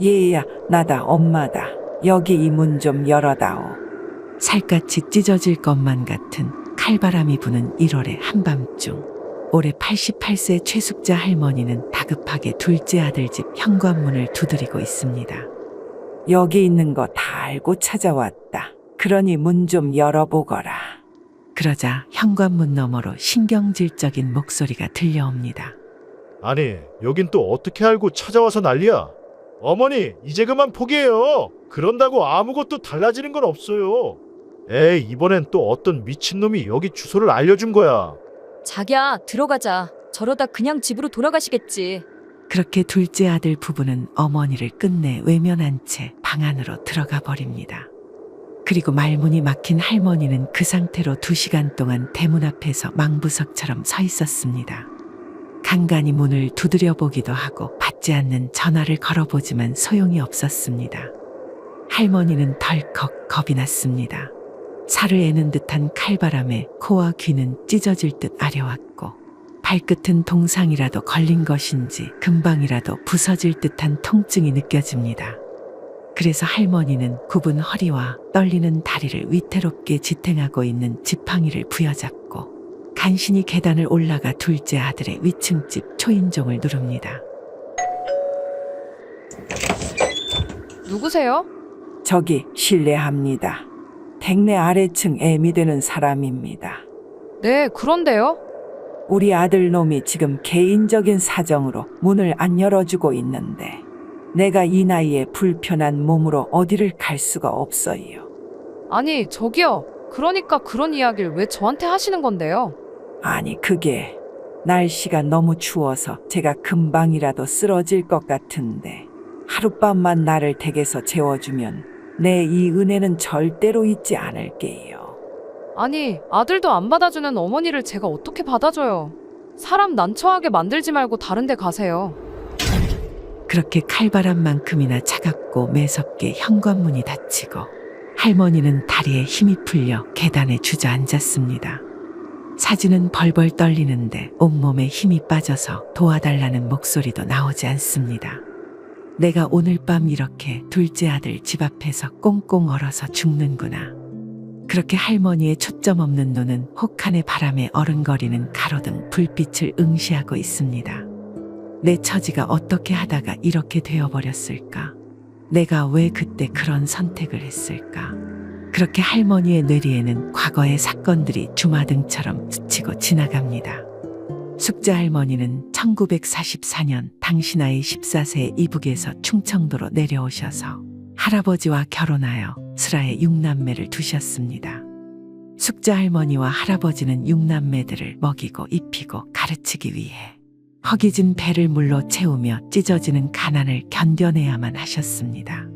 얘야, 나다, 엄마다. 여기 이 문 좀 열어다오. 살갗이 찢어질 것만 같은 칼바람이 부는 1월의 한밤중, 올해 88세 최숙자 할머니는 다급하게 둘째 아들 집 현관문을 두드리고 있습니다. 여기 있는 거 다 알고 찾아왔다. 그러니 문 좀 열어보거라. 그러자 현관문 너머로 신경질적인 목소리가 들려옵니다. 아니, 여긴 또 어떻게 알고 찾아와서 난리야? 어머니, 이제 그만 포기해요. 그런다고 아무것도 달라지는 건 없어요. 에이, 이번엔 또 어떤 미친놈이 여기 주소를 알려준 거야. 자기야, 들어가자. 저러다 그냥 집으로 돌아가시겠지. 그렇게 둘째 아들 부부는 어머니를 끝내 외면한 채 방 안으로 들어가 버립니다. 그리고 말문이 막힌 할머니는 그 상태로 2시간 동안 대문 앞에서 망부석처럼 서 있었습니다. 간간히 문을 두드려 보기도 하고 받지 않는 전화를 걸어보지만 소용이 없었습니다. 할머니는 덜컥 겁이 났습니다. 살을 애는 듯한 칼바람에 코와 귀는 찢어질 듯 아려왔고, 발끝은 동상이라도 걸린 것인지 금방이라도 부서질 듯한 통증이 느껴집니다. 그래서 할머니는 굽은 허리와 떨리는 다리를 위태롭게 지탱하고 있는 지팡이를 부여잡고 간신히 계단을 올라가 둘째 아들의 위층집 초인종을 누릅니다. 누구세요? 저기 실례합니다. 댁내 아래층 애미 되는 사람입니다. 네, 그런데요. 우리 아들 놈이 지금 개인적인 사정으로 문을 안 열어주고 있는데 내가 이 나이에 불편한 몸으로 어디를 갈 수가 없어요. 아니, 저기요. 그러니까 그런 이야기를 왜 저한테 하시는 건데요? 아니 그게 날씨가 너무 추워서 제가 금방이라도 쓰러질 것 같은데 하룻밤만 나를 댁에서 재워주면 내 이 은혜는 절대로 잊지 않을게요. 아니, 아들도 안 받아주는 어머니를 제가 어떻게 받아줘요? 사람 난처하게 만들지 말고 다른 데 가세요. 그렇게 칼바람만큼이나 차갑고 매섭게 현관문이 닫히고 할머니는 다리에 힘이 풀려 계단에 주저앉았습니다. 사지는 벌벌 떨리는데 온몸에 힘이 빠져서 도와달라는 목소리도 나오지 않습니다. 내가 오늘 밤 이렇게 둘째 아들 집 앞에서 꽁꽁 얼어서 죽는구나. 그렇게 할머니의 초점 없는 눈은 혹한의 바람에 어른거리는 가로등 불빛을 응시하고 있습니다. 내 처지가 어떻게 하다가 이렇게 되어버렸을까? 내가 왜 그때 그런 선택을 했을까? 그렇게 할머니의 뇌리에는 과거의 사건들이 주마등처럼 스치고 지나갑니다. 숙자 할머니는 1944년 당시 나이 14세의 이북에서 충청도로 내려오셔서 할아버지와 결혼하여 슬하에 6남매를 두셨습니다. 숙자 할머니와 할아버지는 6남매들을 먹이고 입히고 가르치기 위해 허기진 배를 물로 채우며 찢어지는 가난을 견뎌내야만 하셨습니다.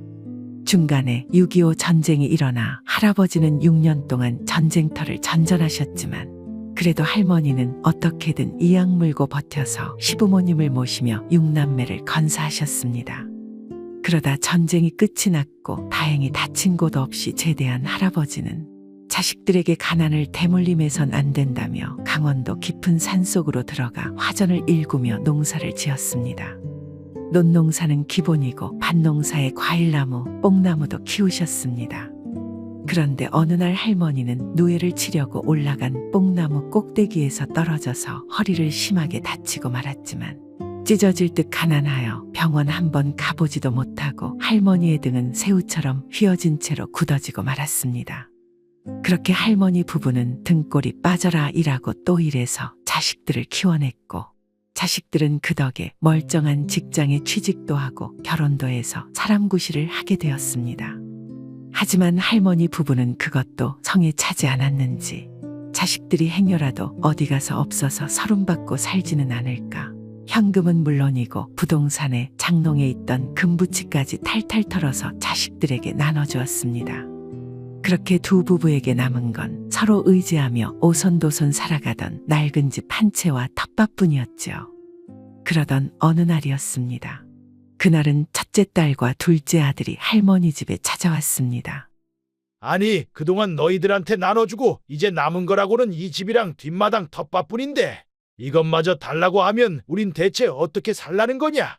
중간에 6.25 전쟁이 일어나 할아버지는 6년 동안 전쟁터를 전전하셨지만 그래도 할머니는 어떻게든 이악 물고 버텨서 시부모님을 모시며 6남매를 건사하셨습니다. 그러다 전쟁이 끝이 났고 다행히 다친 곳 없이 제대한 할아버지는 자식들에게 가난을 대물림해선 안 된다며 강원도 깊은 산속으로 들어가 화전을 일구며 농사를 지었습니다. 논농사는 기본이고 밭농사에 과일나무, 뽕나무도 키우셨습니다. 그런데 어느 날 할머니는 누에를 치려고 올라간 뽕나무 꼭대기에서 떨어져서 허리를 심하게 다치고 말았지만 찢어질 듯 가난하여 병원 한번 가보지도 못하고 할머니의 등은 새우처럼 휘어진 채로 굳어지고 말았습니다. 그렇게 할머니 부부는 등골이 빠져라 일하고 또 일해서 자식들을 키워냈고 자식들은 그 덕에 멀쩡한 직장에 취직도 하고 결혼도 해서 사람 구실을 하게 되었습니다. 하지만 할머니 부부는 그것도 성에 차지 않았는지 자식들이 행여라도 어디 가서 없어서 서름받고 살지는 않을까. 현금은 물론이고 부동산에 장롱에 있던 금부치까지 탈탈 털어서 자식들에게 나눠주었습니다. 그렇게 두 부부에게 남은 건 서로 의지하며 오손도손 살아가던 낡은 집 한 채와 텃밭뿐이었죠. 그러던 어느 날이었습니다. 그날은 첫째 딸과 둘째 아들이 할머니 집에 찾아왔습니다. 아니, 그동안 너희들한테 나눠주고 이제 남은 거라고는 이 집이랑 뒷마당 텃밭뿐인데 이것마저 달라고 하면 우린 대체 어떻게 살라는 거냐?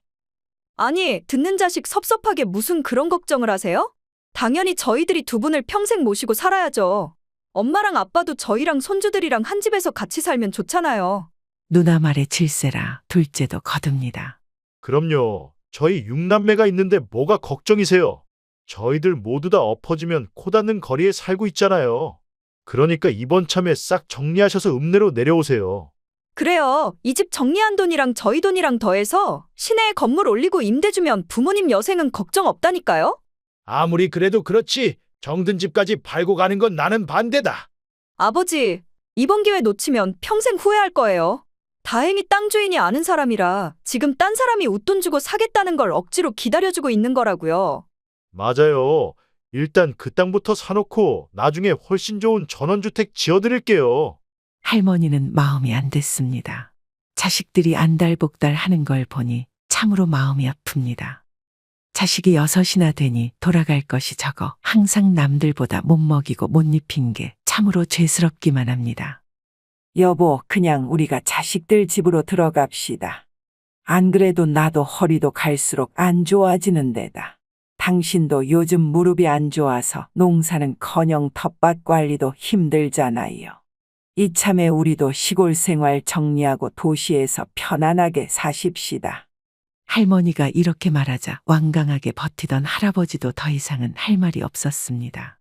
아니, 듣는 자식 섭섭하게 무슨 그런 걱정을 하세요? 당연히 저희들이 두 분을 평생 모시고 살아야죠. 엄마랑 아빠도 저희랑 손주들이랑 한 집에서 같이 살면 좋잖아요. 누나 말에 질세라 둘째도 거듭니다. 그럼요. 저희 6남매가 있는데 뭐가 걱정이세요? 저희들 모두 다 엎어지면 코 닿는 거리에 살고 있잖아요. 그러니까 이번 참에 싹 정리하셔서 읍내로 내려오세요. 그래요. 이 집 정리한 돈이랑 저희 돈이랑 더해서 시내에 건물 올리고 임대 주면 부모님 여생은 걱정 없다니까요? 아무리 그래도 그렇지. 정든 집까지 팔고 가는 건 나는 반대다. 아버지, 이번 기회 놓치면 평생 후회할 거예요. 다행히 땅 주인이 아는 사람이라 지금 딴 사람이 웃돈 주고 사겠다는 걸 억지로 기다려주고 있는 거라고요. 맞아요. 일단 그 땅부터 사놓고 나중에 훨씬 좋은 전원주택 지어드릴게요. 할머니는 마음이 안 됐습니다. 자식들이 안달복달 하는 걸 보니 참으로 마음이 아픕니다. 자식이 6이나 되니 돌아갈 것이 적어 항상 남들보다 못 먹이고 못 입힌 게 참으로 죄스럽기만 합니다. 여보, 그냥 우리가 자식들 집으로 들어갑시다. 안 그래도 나도 허리도 갈수록 안 좋아지는 데다. 당신도 요즘 무릎이 안 좋아서 농사는커녕 텃밭 관리도 힘들잖아요. 이참에 우리도 시골 생활 정리하고 도시에서 편안하게 사십시다. 할머니가 이렇게 말하자 완강하게 버티던 할아버지도 더 이상은 할 말이 없었습니다.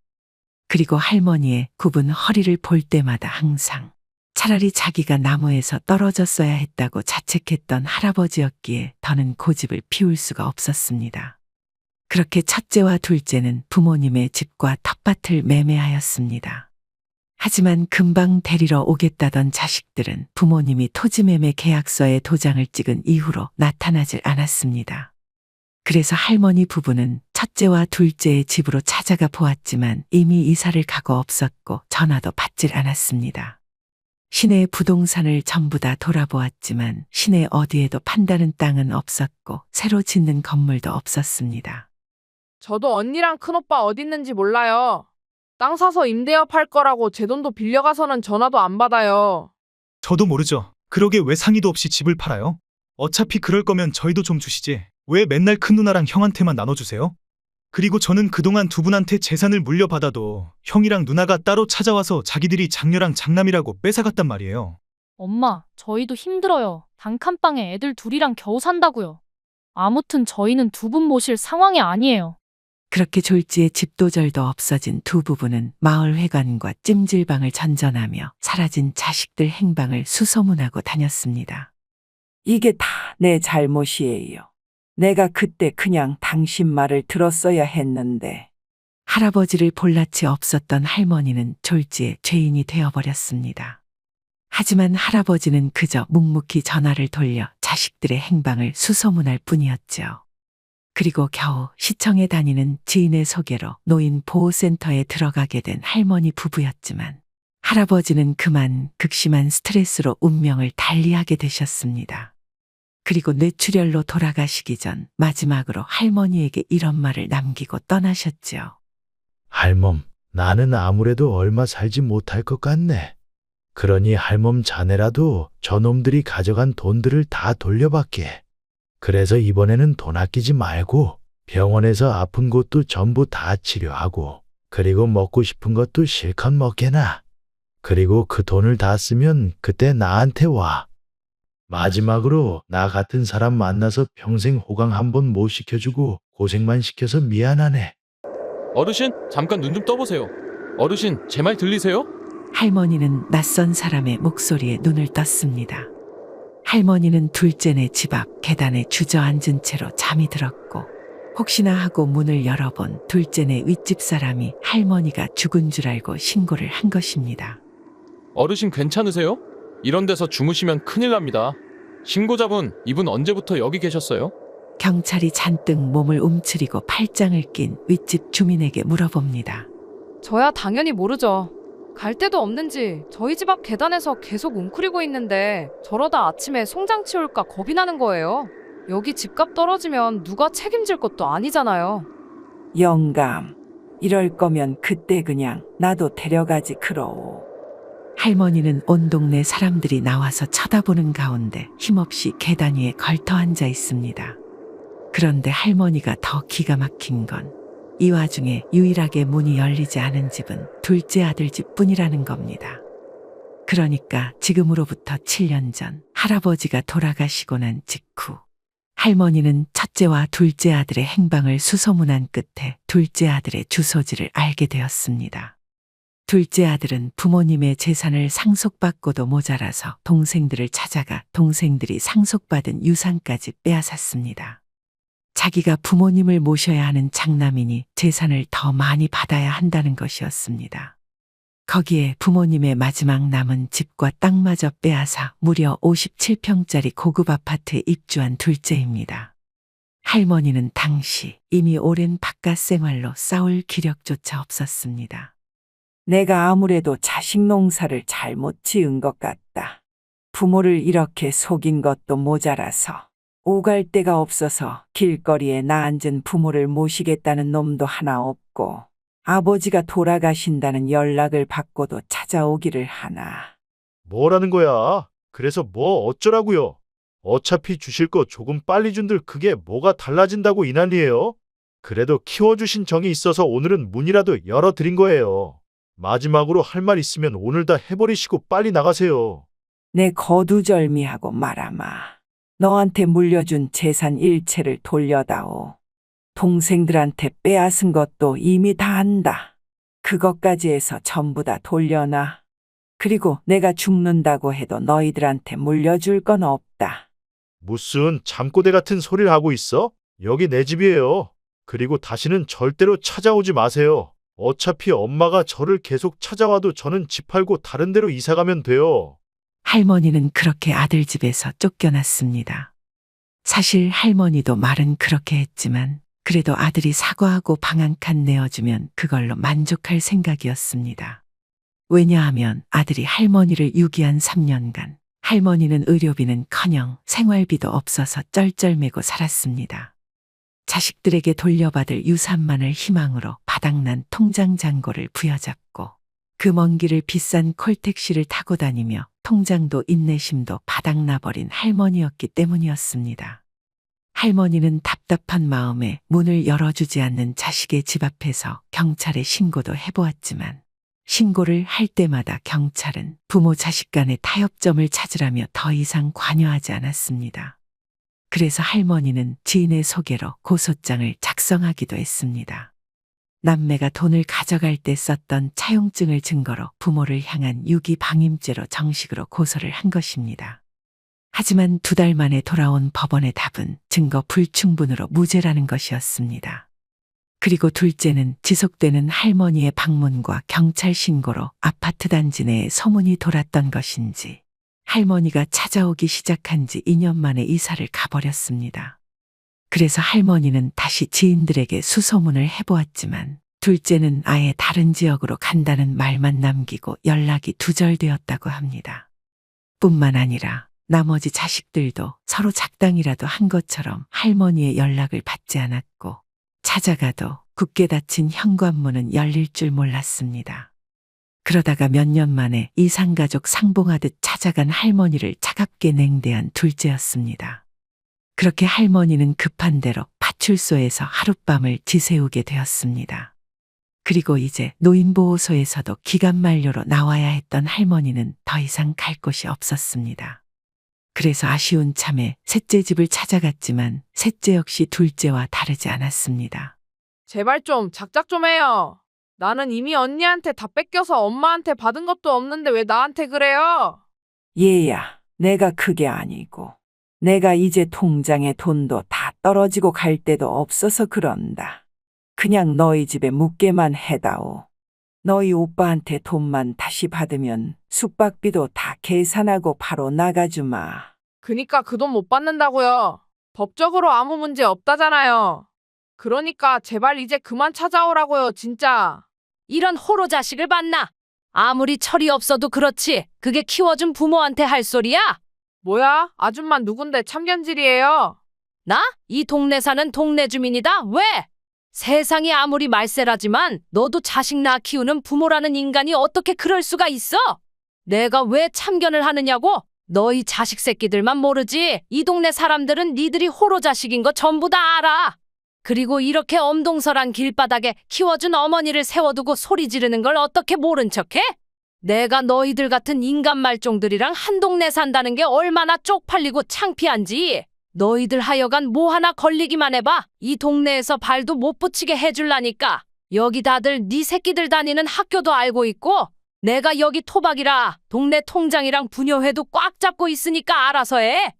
그리고 할머니의 굽은 허리를 볼 때마다 항상 차라리 자기가 나무에서 떨어졌어야 했다고 자책했던 할아버지였기에 더는 고집을 피울 수가 없었습니다. 그렇게 첫째와 둘째는 부모님의 집과 텃밭을 매매하였습니다. 하지만 금방 데리러 오겠다던 자식들은 부모님이 토지매매 계약서에 도장을 찍은 이후로 나타나질 않았습니다. 그래서 할머니 부부는 첫째와 둘째의 집으로 찾아가 보았지만 이미 이사를 가고 없었고 전화도 받질 않았습니다. 시내 부동산을 전부 다 돌아보았지만 시내 어디에도 판다는 땅은 없었고 새로 짓는 건물도 없었습니다. 저도 언니랑 큰오빠 어디 있는지 몰라요. 땅 사서 임대업 할 거라고 제 돈도 빌려가서는 전화도 안 받아요. 저도 모르죠. 그러게 왜 상의도 없이 집을 팔아요? 어차피 그럴 거면 저희도 좀 주시지. 왜 맨날 큰 누나랑 형한테만 나눠주세요? 그리고 저는 그동안 두 분한테 재산을 물려받아도 형이랑 누나가 따로 찾아와서 자기들이 장녀랑 장남이라고 뺏어갔단 말이에요. 엄마, 저희도 힘들어요. 단칸방에 애들 둘이랑 겨우 산다고요. 아무튼 저희는 두 분 모실 상황이 아니에요. 그렇게 졸지에 집도절도 없어진 두 부부는 마을 회관과 찜질방을 전전하며 사라진 자식들 행방을 수소문하고 다녔습니다. 이게 다 내 잘못이에요. 내가 그때 그냥 당신 말을 들었어야 했는데. 할아버지를 볼낯이 없었던 할머니는 졸지에 죄인이 되어버렸습니다. 하지만 할아버지는 그저 묵묵히 전화를 돌려 자식들의 행방을 수소문할 뿐이었죠. 그리고 겨우 시청에 다니는 지인의 소개로 노인 보호센터에 들어가게 된 할머니 부부였지만 할아버지는 그만 극심한 스트레스로 운명을 달리하게 되셨습니다. 그리고 뇌출혈로 돌아가시기 전 마지막으로 할머니에게 이런 말을 남기고 떠나셨죠. 할멈, 나는 아무래도 얼마 살지 못할 것 같네. 그러니 할멈 자네라도 저놈들이 가져간 돈들을 다 돌려받게. 그래서 이번에는 돈 아끼지 말고 병원에서 아픈 곳도 전부 다 치료하고 그리고 먹고 싶은 것도 실컷 먹게나. 그리고 그 돈을 다 쓰면 그때 나한테 와. 마지막으로 나 같은 사람 만나서 평생 호강 한번 못 시켜주고 고생만 시켜서 미안하네. 어르신, 잠깐 눈 좀 떠보세요. 어르신, 제 말 들리세요? 할머니는 낯선 사람의 목소리에 눈을 떴습니다. 할머니는 둘째네 집 앞 계단에 주저앉은 채로 잠이 들었고 혹시나 하고 문을 열어본 둘째네 윗집 사람이 할머니가 죽은 줄 알고 신고를 한 것입니다. 어르신 괜찮으세요? 이런 데서 주무시면 큰일 납니다. 신고자분, 이분 언제부터 여기 계셨어요? 경찰이 잔뜩 몸을 움츠리고 팔짱을 낀 윗집 주민에게 물어봅니다. 저야 당연히 모르죠. 갈 데도 없는지 저희 집 앞 계단에서 계속 웅크리고 있는데 저러다 아침에 송장 치울까 겁이 나는 거예요. 여기 집값 떨어지면 누가 책임질 것도 아니잖아요. 영감, 이럴 거면 그때 그냥 나도 데려가지 그러오. 할머니는 온 동네 사람들이 나와서 쳐다보는 가운데 힘없이 계단 위에 걸터 앉아 있습니다. 그런데 할머니가 더 기가 막힌 건 이 와중에 유일하게 문이 열리지 않은 집은 둘째 아들 집뿐이라는 겁니다. 그러니까 지금으로부터 7년 전 할아버지가 돌아가시고 난 직후 할머니는 첫째와 둘째 아들의 행방을 수소문한 끝에 둘째 아들의 주소지를 알게 되었습니다. 둘째 아들은 부모님의 재산을 상속받고도 모자라서 동생들을 찾아가 동생들이 상속받은 유산까지 빼앗았습니다. 자기가 부모님을 모셔야 하는 장남이니 재산을 더 많이 받아야 한다는 것이었습니다. 거기에 부모님의 마지막 남은 집과 땅마저 빼앗아 무려 57평짜리 고급 아파트에 입주한 둘째입니다. 할머니는 당시 이미 오랜 바깥 생활로 싸울 기력조차 없었습니다. 내가 아무래도 자식 농사를 잘못 지은 것 같다. 부모를 이렇게 속인 것도 모자라서 오갈 데가 없어서 길거리에 나 앉은 부모를 모시겠다는 놈도 하나 없고 아버지가 돌아가신다는 연락을 받고도 찾아오기를 하나. 뭐라는 거야? 그래서 뭐 어쩌라고요? 어차피 주실 거 조금 빨리 준들 그게 뭐가 달라진다고 이 난리예요? 그래도 키워주신 정이 있어서 오늘은 문이라도 열어드린 거예요. 마지막으로 할 말 있으면 오늘 다 해버리시고 빨리 나가세요. 내 거두절미하고 말아마. 너한테 물려준 재산 일체를 돌려다오. 동생들한테 빼앗은 것도 이미 다 안다. 그것까지 해서 전부 다 돌려놔. 그리고 내가 죽는다고 해도 너희들한테 물려줄 건 없다. 무슨 잠꼬대 같은 소리를 하고 있어? 여기 내 집이에요. 그리고 다시는 절대로 찾아오지 마세요. 어차피 엄마가 저를 계속 찾아와도 저는 집 팔고 다른 데로 이사 가면 돼요. 할머니는 그렇게 아들 집에서 쫓겨났습니다. 사실 할머니도 말은 그렇게 했지만 그래도 아들이 사과하고 방 한 칸 내어주면 그걸로 만족할 생각이었습니다. 왜냐하면 아들이 할머니를 유기한 3년간 할머니는 의료비는커녕 생활비도 없어서 쩔쩔매고 살았습니다. 자식들에게 돌려받을 유산만을 희망으로 바닥난 통장 잔고를 부여잡고 그 먼 길을 비싼 콜택시를 타고 다니며 통장도 인내심도 바닥나버린 할머니였기 때문이었습니다. 할머니는 답답한 마음에 문을 열어주지 않는 자식의 집 앞에서 경찰에 신고도 해보았지만 신고를 할 때마다 경찰은 부모 자식 간의 타협점을 찾으라며 더 이상 관여하지 않았습니다. 그래서 할머니는 지인의 소개로 고소장을 작성하기도 했습니다. 남매가 돈을 가져갈 때 썼던 차용증을 증거로 부모를 향한 유기 방임죄로 정식으로 고소를 한 것입니다. 하지만 2달 만에 돌아온 법원의 답은 증거 불충분으로 무죄라는 것이었습니다. 그리고 둘째는 지속되는 할머니의 방문과 경찰 신고로 아파트 단지 내에 소문이 돌았던 것인지 할머니가 찾아오기 시작한 지 2년 만에 이사를 가버렸습니다. 그래서 할머니는 다시 지인들에게 수소문을 해보았지만 둘째는 아예 다른 지역으로 간다는 말만 남기고 연락이 두절되었다고 합니다. 뿐만 아니라 나머지 자식들도 서로 작당이라도 한 것처럼 할머니의 연락을 받지 않았고 찾아가도 굳게 닫힌 현관문은 열릴 줄 몰랐습니다. 그러다가 몇 년 만에 이산가족 상봉하듯 찾아간 할머니를 차갑게 냉대한 둘째였습니다. 그렇게 할머니는 급한 대로 파출소에서 하룻밤을 지새우게 되었습니다. 그리고 이제 노인보호소에서도 기간 만료로 나와야 했던 할머니는 더 이상 갈 곳이 없었습니다. 그래서 아쉬운 참에 셋째 집을 찾아갔지만 셋째 역시 둘째와 다르지 않았습니다. 제발 좀 작작 좀 해요. 나는 이미 언니한테 다 뺏겨서 엄마한테 받은 것도 없는데 왜 나한테 그래요? 얘야, 내가 그게 아니고 내가 이제 통장에 돈도 다 떨어지고 갈 데도 없어서 그런다. 그냥 너희 집에 묵게만 해다오. 너희 오빠한테 돈만 다시 받으면 숙박비도 다 계산하고 바로 나가주마. 그니까 그 돈 못 받는다고요. 법적으로 아무 문제 없다잖아요. 그러니까 제발 이제 그만 찾아오라고요, 진짜. 이런 호로 자식을 봤나? 아무리 철이 없어도 그렇지. 그게 키워준 부모한테 할 소리야? 뭐야? 아줌마 누군데 참견질이에요? 나? 이 동네 사는 동네 주민이다. 왜? 세상이 아무리 말세라지만 너도 자식 낳아 키우는 부모라는 인간이 어떻게 그럴 수가 있어? 내가 왜 참견을 하느냐고? 너희 자식 새끼들만 모르지. 이 동네 사람들은 니들이 호로 자식인 거 전부 다 알아. 그리고 이렇게 엄동설한 길바닥에 키워준 어머니를 세워두고 소리 지르는 걸 어떻게 모른 척해? 내가 너희들 같은 인간 말종들이랑 한 동네 산다는 게 얼마나 쪽팔리고 창피한지. 너희들 하여간 뭐 하나 걸리기만 해봐. 이 동네에서 발도 못 붙이게 해줄라니까. 여기 다들 네 새끼들 다니는 학교도 알고 있고 내가 여기 토박이라 동네 통장이랑 부녀회도 꽉 잡고 있으니까 알아서 해.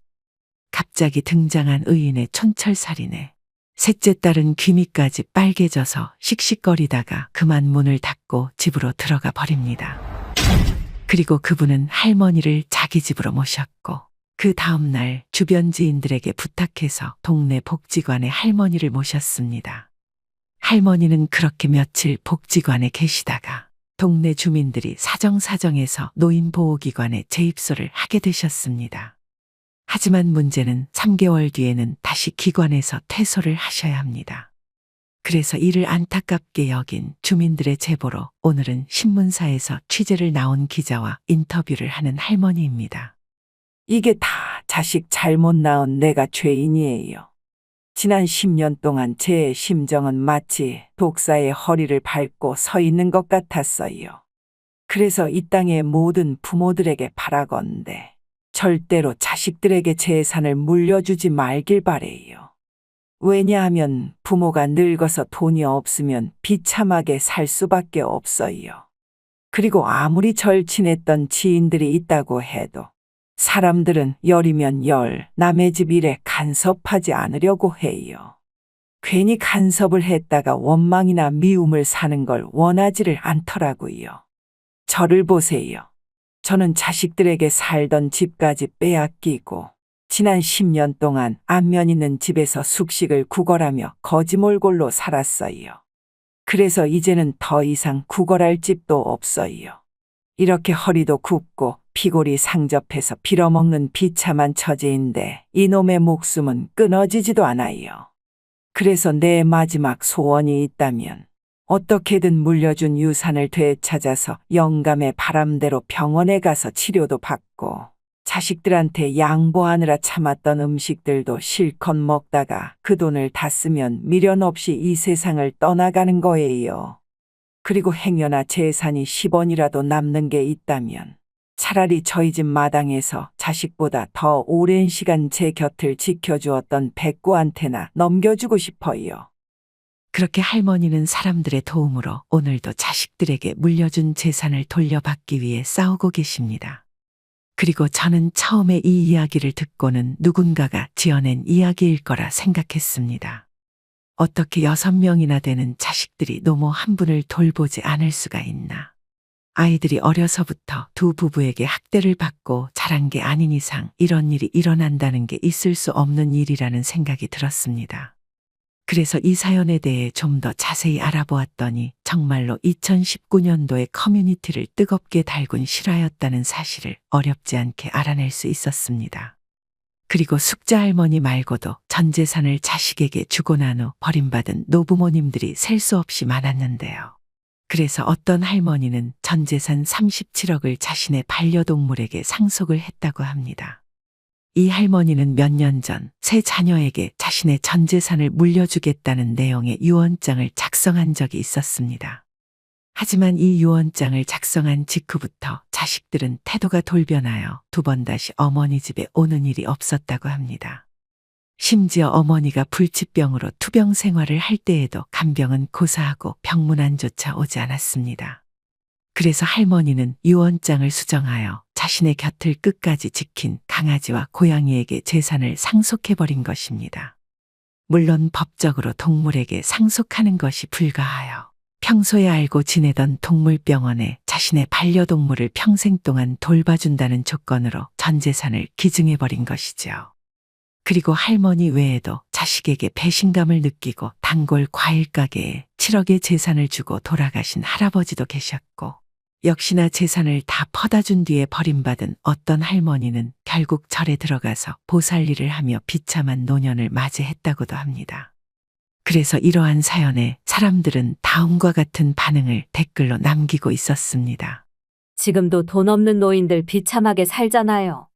갑자기 등장한 의인의 촌철살인에 셋째 딸은 귀밑까지 빨개져서 씩씩거리다가 그만 문을 닫고 집으로 들어가 버립니다. 그리고 그분은 할머니를 자기 집으로 모셨고 그 다음날 주변 지인들에게 부탁해서 동네 복지관에 할머니를 모셨습니다. 할머니는 그렇게 며칠 복지관에 계시다가 동네 주민들이 사정사정해서 노인보호기관에 재입소를 하게 되셨습니다. 하지만 문제는 3개월 뒤에는 다시 기관에서 퇴소를 하셔야 합니다. 그래서 이를 안타깝게 여긴 주민들의 제보로 오늘은 신문사에서 취재를 나온 기자와 인터뷰를 하는 할머니입니다. 이게 다 자식 잘못 낳은 내가 죄인이에요. 지난 10년 동안 제 심정은 마치 독사의 허리를 밟고 서 있는 것 같았어요. 그래서 이 땅의 모든 부모들에게 바라건대 절대로 자식들에게 재산을 물려주지 말길 바래요. 왜냐하면 부모가 늙어서 돈이 없으면 비참하게 살 수밖에 없어요. 그리고 아무리 절친했던 지인들이 있다고 해도 사람들은 열이면 열, 남의 집 일에 간섭하지 않으려고 해요. 괜히 간섭을 했다가 원망이나 미움을 사는 걸 원하지를 않더라고요. 저를 보세요. 저는 자식들에게 살던 집까지 빼앗기고 지난 10년 동안 안면 있는 집에서 숙식을 구걸하며 거지몰골로 살았어요. 그래서 이제는 더 이상 구걸할 집도 없어요. 이렇게 허리도 굽고 피골이 상접해서 빌어먹는 비참한 처지인데 이놈의 목숨은 끊어지지도 않아요. 그래서 내 마지막 소원이 있다면 어떻게든 물려준 유산을 되찾아서 영감의 바람대로 병원에 가서 치료도 받고 자식들한테 양보하느라 참았던 음식들도 실컷 먹다가 그 돈을 다 쓰면 미련 없이 이 세상을 떠나가는 거예요. 그리고 행여나 재산이 10원이라도 남는 게 있다면 차라리 저희 집 마당에서 자식보다 더 오랜 시간 제 곁을 지켜주었던 백구한테나 넘겨주고 싶어요. 그렇게 할머니는 사람들의 도움으로 오늘도 자식들에게 물려준 재산을 돌려받기 위해 싸우고 계십니다. 그리고 저는 처음에 이 이야기를 듣고는 누군가가 지어낸 이야기일 거라 생각했습니다. 어떻게 6명이나 되는 자식들이 노모 한 분을 돌보지 않을 수가 있나. 아이들이 어려서부터 두 부부에게 학대를 받고 자란 게 아닌 이상 이런 일이 일어난다는 게 있을 수 없는 일이라는 생각이 들었습니다. 그래서 이 사연에 대해 좀 더 자세히 알아보았더니 정말로 2019년도에 커뮤니티를 뜨겁게 달군 실화였다는 사실을 어렵지 않게 알아낼 수 있었습니다. 그리고 숙자 할머니 말고도 전 재산을 자식에게 주고 난 후 버림받은 노부모님들이 셀 수 없이 많았는데요. 그래서 어떤 할머니는 전 재산 37억을 자신의 반려동물에게 상속을 했다고 합니다. 이 할머니는 몇 년 전 세 자녀에게 자신의 전 재산을 물려주겠다는 내용의 유언장을 작성한 적이 있었습니다. 하지만 이 유언장을 작성한 직후부터 자식들은 태도가 돌변하여 두 번 다시 어머니 집에 오는 일이 없었다고 합니다. 심지어 어머니가 불치병으로 투병 생활을 할 때에도 간병은 고사하고 병문안조차 오지 않았습니다. 그래서 할머니는 유언장을 수정하여 자신의 곁을 끝까지 지킨 강아지와 고양이에게 재산을 상속해버린 것입니다. 물론 법적으로 동물에게 상속하는 것이 불가하여 평소에 알고 지내던 동물병원에 자신의 반려동물을 평생 동안 돌봐준다는 조건으로 전 재산을 기증해버린 것이죠. 그리고 할머니 외에도 자식에게 배신감을 느끼고 단골 과일 가게에 7억의 재산을 주고 돌아가신 할아버지도 계셨고 역시나 재산을 다 퍼다 준 뒤에 버림받은 어떤 할머니는 결국 절에 들어가서 보살일을 하며 비참한 노년을 맞이했다고도 합니다. 그래서 이러한 사연에 사람들은 다음과 같은 반응을 댓글로 남기고 있었습니다. 지금도 돈 없는 노인들 비참하게 살잖아요.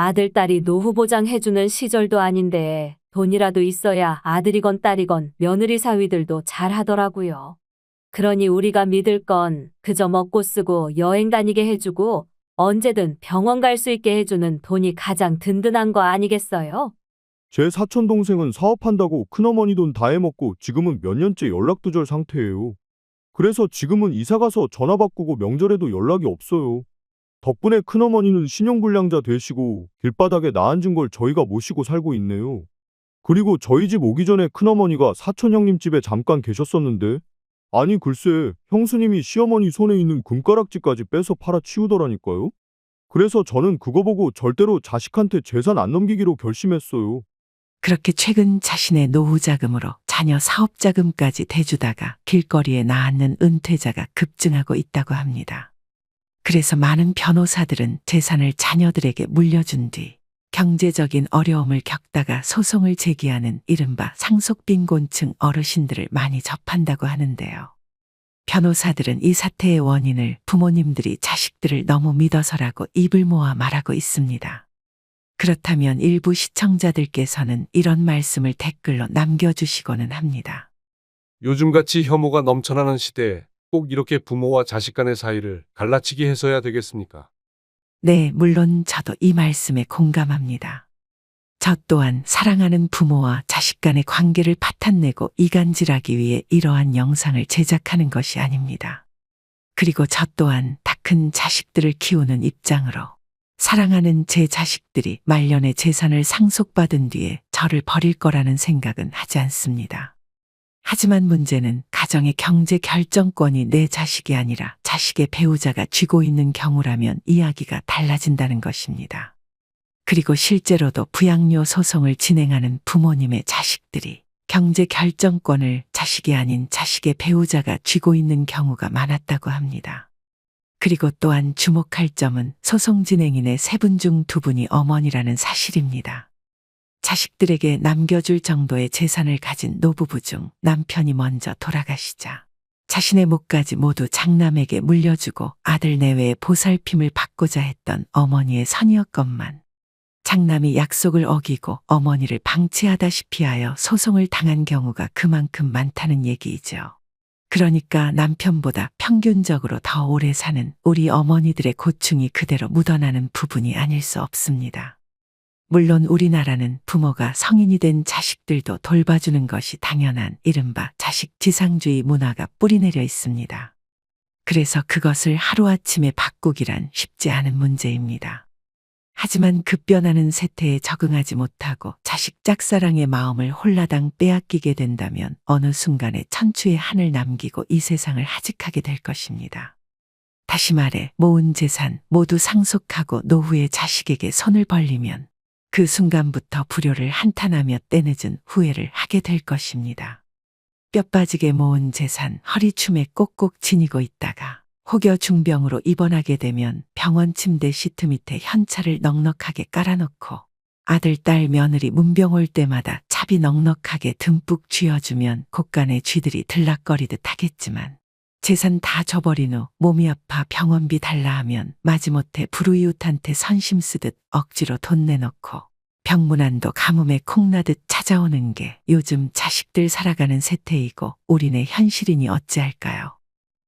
아들, 딸이 노후 보장해주는 시절도 아닌데 돈이라도 있어야 아들이건 딸이건 며느리 사위들도 잘 하더라고요. 그러니 우리가 믿을 건 그저 먹고 쓰고 여행 다니게 해주고 언제든 병원 갈 수 있게 해주는 돈이 가장 든든한 거 아니겠어요? 제 사촌 동생은 사업한다고 큰어머니 돈 다 해먹고 지금은 몇 년째 연락두절 상태예요. 그래서 지금은 이사가서 전화 바꾸고 명절에도 연락이 없어요. 덕분에 큰어머니는 신용불량자 되시고 길바닥에 나앉은 걸 저희가 모시고 살고 있네요. 그리고 저희 집 오기 전에 큰어머니가 사촌 형님 집에 잠깐 계셨었는데 아니 글쎄 형수님이 시어머니 손에 있는 금가락지까지 빼서 팔아 치우더라니까요. 그래서 저는 그거 보고 절대로 자식한테 재산 안 넘기기로 결심했어요. 그렇게 최근 자신의 노후 자금으로 자녀 사업 자금까지 대주다가 길거리에 나앉는 은퇴자가 급증하고 있다고 합니다. 그래서 많은 변호사들은 재산을 자녀들에게 물려준 뒤 경제적인 어려움을 겪다가 소송을 제기하는 이른바 상속빈곤층 어르신들을 많이 접한다고 하는데요. 변호사들은 이 사태의 원인을 부모님들이 자식들을 너무 믿어서라고 입을 모아 말하고 있습니다. 그렇다면 일부 시청자들께서는 이런 말씀을 댓글로 남겨주시고는 합니다. 요즘같이 혐오가 넘쳐나는 시대에 꼭 이렇게 부모와 자식 간의 사이를 갈라치기 해서야 되겠습니까? 네, 물론 저도 이 말씀에 공감합니다. 저 또한 사랑하는 부모와 자식 간의 관계를 파탄내고 이간질하기 위해 이러한 영상을 제작하는 것이 아닙니다. 그리고 저 또한 다 큰 자식들을 키우는 입장으로 사랑하는 제 자식들이 말년에 재산을 상속받은 뒤에 저를 버릴 거라는 생각은 하지 않습니다. 하지만 문제는 가정의 경제 결정권이 내 자식이 아니라 자식의 배우자가 쥐고 있는 경우라면 이야기가 달라진다는 것입니다. 그리고 실제로도 부양료 소송을 진행하는 부모님의 자식들이 경제 결정권을 자식이 아닌 자식의 배우자가 쥐고 있는 경우가 많았다고 합니다. 그리고 또한 주목할 점은 소송 진행인의 3분 중 2분이 어머니라는 사실입니다. 자식들에게 남겨줄 정도의 재산을 가진 노부부 중 남편이 먼저 돌아가시자 자신의 몫까지 모두 장남에게 물려주고 아들 내외의 보살핌을 받고자 했던 어머니의 선이었건만 장남이 약속을 어기고 어머니를 방치하다시피 하여 소송을 당한 경우가 그만큼 많다는 얘기이죠. 그러니까 남편보다 평균적으로 더 오래 사는 우리 어머니들의 고충이 그대로 묻어나는 부분이 아닐 수 없습니다. 물론 우리나라는 부모가 성인이 된 자식들도 돌봐주는 것이 당연한 이른바 자식 지상주의 문화가 뿌리내려 있습니다. 그래서 그것을 하루아침에 바꾸기란 쉽지 않은 문제입니다. 하지만 급변하는 세태에 적응하지 못하고 자식 짝사랑의 마음을 홀라당 빼앗기게 된다면 어느 순간에 천추의 한을 남기고 이 세상을 하직하게 될 것입니다. 다시 말해 모은 재산 모두 상속하고 노후에 자식에게 손을 벌리면 그 순간부터 불효를 한탄하며 때늦은 후회를 하게 될 것입니다. 뼈 빠지게 모은 재산 허리춤에 꼭꼭 지니고 있다가 혹여 중병으로 입원하게 되면 병원 침대 시트 밑에 현찰을 넉넉하게 깔아놓고 아들, 딸, 며느리 문병 올 때마다 차비 넉넉하게 듬뿍 쥐어주면 곳간에 쥐들이 들락거리듯 하겠지만 재산 다 줘버린 후 몸이 아파 병원비 달라 하면 마지못해 불우이웃한테 선심 쓰듯 억지로 돈 내놓고 병문안도 가뭄에 콩나듯 찾아오는 게 요즘 자식들 살아가는 세태이고 우리네 현실이니 어찌할까요?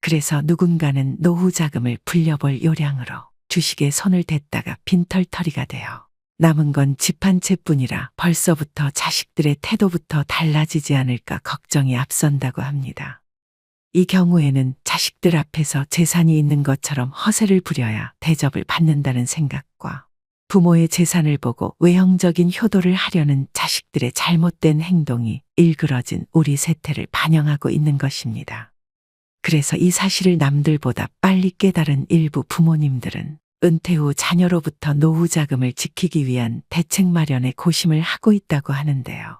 그래서 누군가는 노후 자금을 불려볼 요량으로 주식에 손을 댔다가 빈털터리가 되어 남은 건 집 한 채뿐이라 벌써부터 자식들의 태도부터 달라지지 않을까 걱정이 앞선다고 합니다. 이 경우에는 자식들 앞에서 재산이 있는 것처럼 허세를 부려야 대접을 받는다는 생각과 부모의 재산을 보고 외형적인 효도를 하려는 자식들의 잘못된 행동이 일그러진 우리 세태를 반영하고 있는 것입니다. 그래서 이 사실을 남들보다 빨리 깨달은 일부 부모님들은 은퇴 후 자녀로부터 노후 자금을 지키기 위한 대책 마련에 고심을 하고 있다고 하는데요.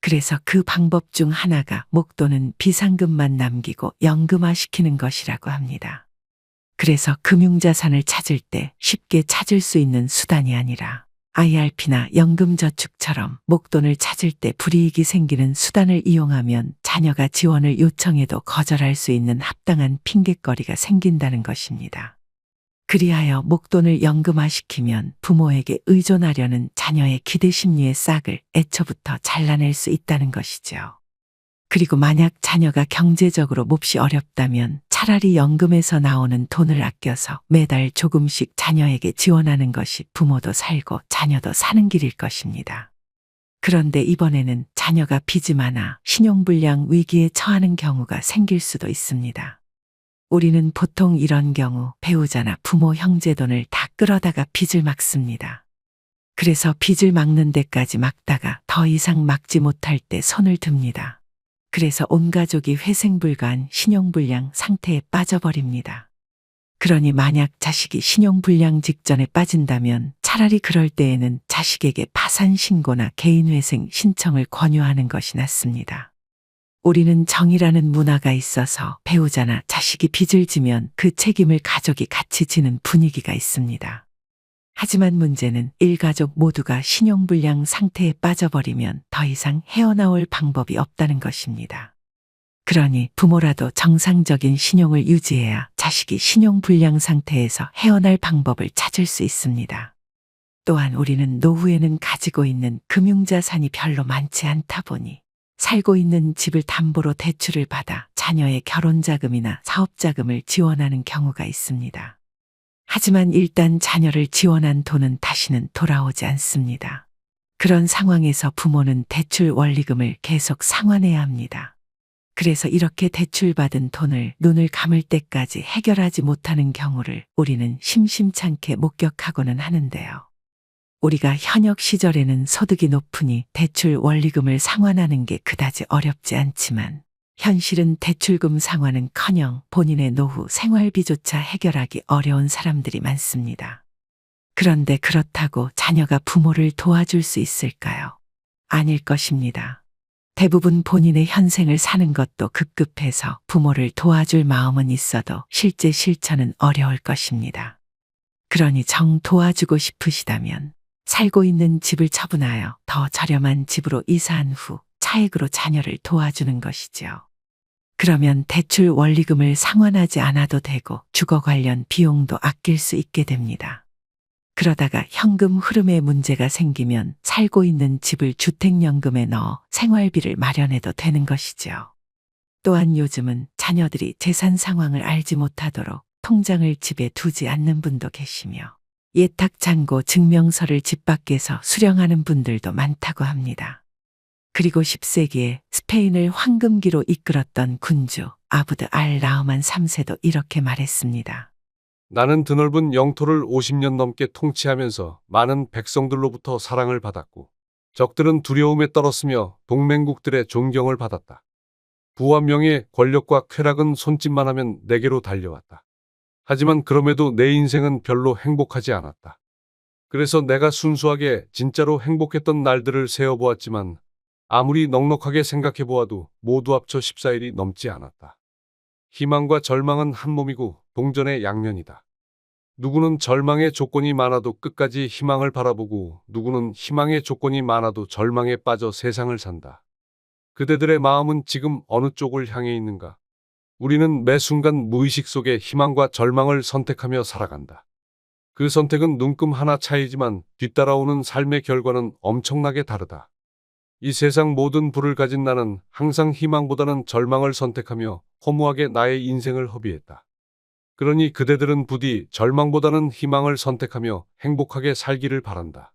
그래서 그 방법 중 하나가 목돈은 비상금만 남기고 연금화시키는 것이라고 합니다. 그래서 금융자산을 찾을 때 쉽게 찾을 수 있는 수단이 아니라 IRP나 연금저축처럼 목돈을 찾을 때 불이익이 생기는 수단을 이용하면 자녀가 지원을 요청해도 거절할 수 있는 합당한 핑곗거리가 생긴다는 것입니다. 그리하여 목돈을 연금화시키면 부모에게 의존하려는 자녀의 기대 심리의 싹을 애초부터 잘라낼 수 있다는 것이죠. 그리고 만약 자녀가 경제적으로 몹시 어렵다면 차라리 연금에서 나오는 돈을 아껴서 매달 조금씩 자녀에게 지원하는 것이 부모도 살고 자녀도 사는 길일 것입니다. 그런데 이번에는 자녀가 빚이 많아 신용불량 위기에 처하는 경우가 생길 수도 있습니다. 우리는 보통 이런 경우 배우자나 부모 형제 돈을 다 끌어다가 빚을 막습니다. 그래서 빚을 막는 데까지 막다가 더 이상 막지 못할 때 손을 듭니다. 그래서 온 가족이 회생불가한 신용불량 상태에 빠져버립니다. 그러니 만약 자식이 신용불량 직전에 빠진다면 차라리 그럴 때에는 자식에게 파산 신고나 개인회생 신청을 권유하는 것이 낫습니다. 우리는 정이라는 문화가 있어서 배우자나 자식이 빚을 지면 그 책임을 가족이 같이 지는 분위기가 있습니다. 하지만 문제는 일가족 모두가 신용불량 상태에 빠져버리면 더 이상 헤어나올 방법이 없다는 것입니다. 그러니 부모라도 정상적인 신용을 유지해야 자식이 신용불량 상태에서 헤어날 방법을 찾을 수 있습니다. 또한 우리는 노후에는 가지고 있는 금융자산이 별로 많지 않다 보니 살고 있는 집을 담보로 대출을 받아 자녀의 결혼자금이나 사업자금을 지원하는 경우가 있습니다. 하지만 일단 자녀를 지원한 돈은 다시는 돌아오지 않습니다. 그런 상황에서 부모는 대출 원리금을 계속 상환해야 합니다. 그래서 이렇게 대출받은 돈을 눈을 감을 때까지 해결하지 못하는 경우를 우리는 심심찮게 목격하고는 하는데요. 우리가 현역 시절에는 소득이 높으니 대출 원리금을 상환하는 게 그다지 어렵지 않지만 현실은 대출금 상환은커녕 본인의 노후 생활비조차 해결하기 어려운 사람들이 많습니다. 그런데 그렇다고 자녀가 부모를 도와줄 수 있을까요? 아닐 것입니다. 대부분 본인의 현생을 사는 것도 급급해서 부모를 도와줄 마음은 있어도 실제 실천은 어려울 것입니다. 그러니 정 도와주고 싶으시다면 살고 있는 집을 처분하여 더 저렴한 집으로 이사한 후 차액으로 자녀를 도와주는 것이죠. 그러면 대출 원리금을 상환하지 않아도 되고 주거 관련 비용도 아낄 수 있게 됩니다. 그러다가 현금 흐름에 문제가 생기면 살고 있는 집을 주택연금에 넣어 생활비를 마련해도 되는 것이죠. 또한 요즘은 자녀들이 재산 상황을 알지 못하도록 통장을 집에 두지 않는 분도 계시며 예탁잔고 증명서를 집 밖에서 수령하는 분들도 많다고 합니다. 그리고 10세기에 스페인을 황금기로 이끌었던 군주 아브드 알 라흐만 3세도 이렇게 말했습니다. 나는 드넓은 영토를 50년 넘게 통치하면서 많은 백성들로부터 사랑을 받았고 적들은 두려움에 떨었으며 동맹국들의 존경을 받았다. 부와 명예, 권력과 쾌락은 손짓만 하면 내게로 달려왔다. 하지만 그럼에도 내 인생은 별로 행복하지 않았다. 그래서 내가 순수하게 진짜로 행복했던 날들을 세어보았지만 아무리 넉넉하게 생각해보아도 모두 합쳐 14일이 넘지 않았다. 희망과 절망은 한 몸이고 동전의 양면이다. 누구는 절망의 조건이 많아도 끝까지 희망을 바라보고 누구는 희망의 조건이 많아도 절망에 빠져 세상을 산다. 그대들의 마음은 지금 어느 쪽을 향해 있는가? 우리는 매 순간 무의식 속에 희망과 절망을 선택하며 살아간다. 그 선택은 눈금 하나 차이지만 뒤따라오는 삶의 결과는 엄청나게 다르다. 이 세상 모든 부를 가진 나는 항상 희망보다는 절망을 선택하며 허무하게 나의 인생을 허비했다. 그러니 그대들은 부디 절망보다는 희망을 선택하며 행복하게 살기를 바란다.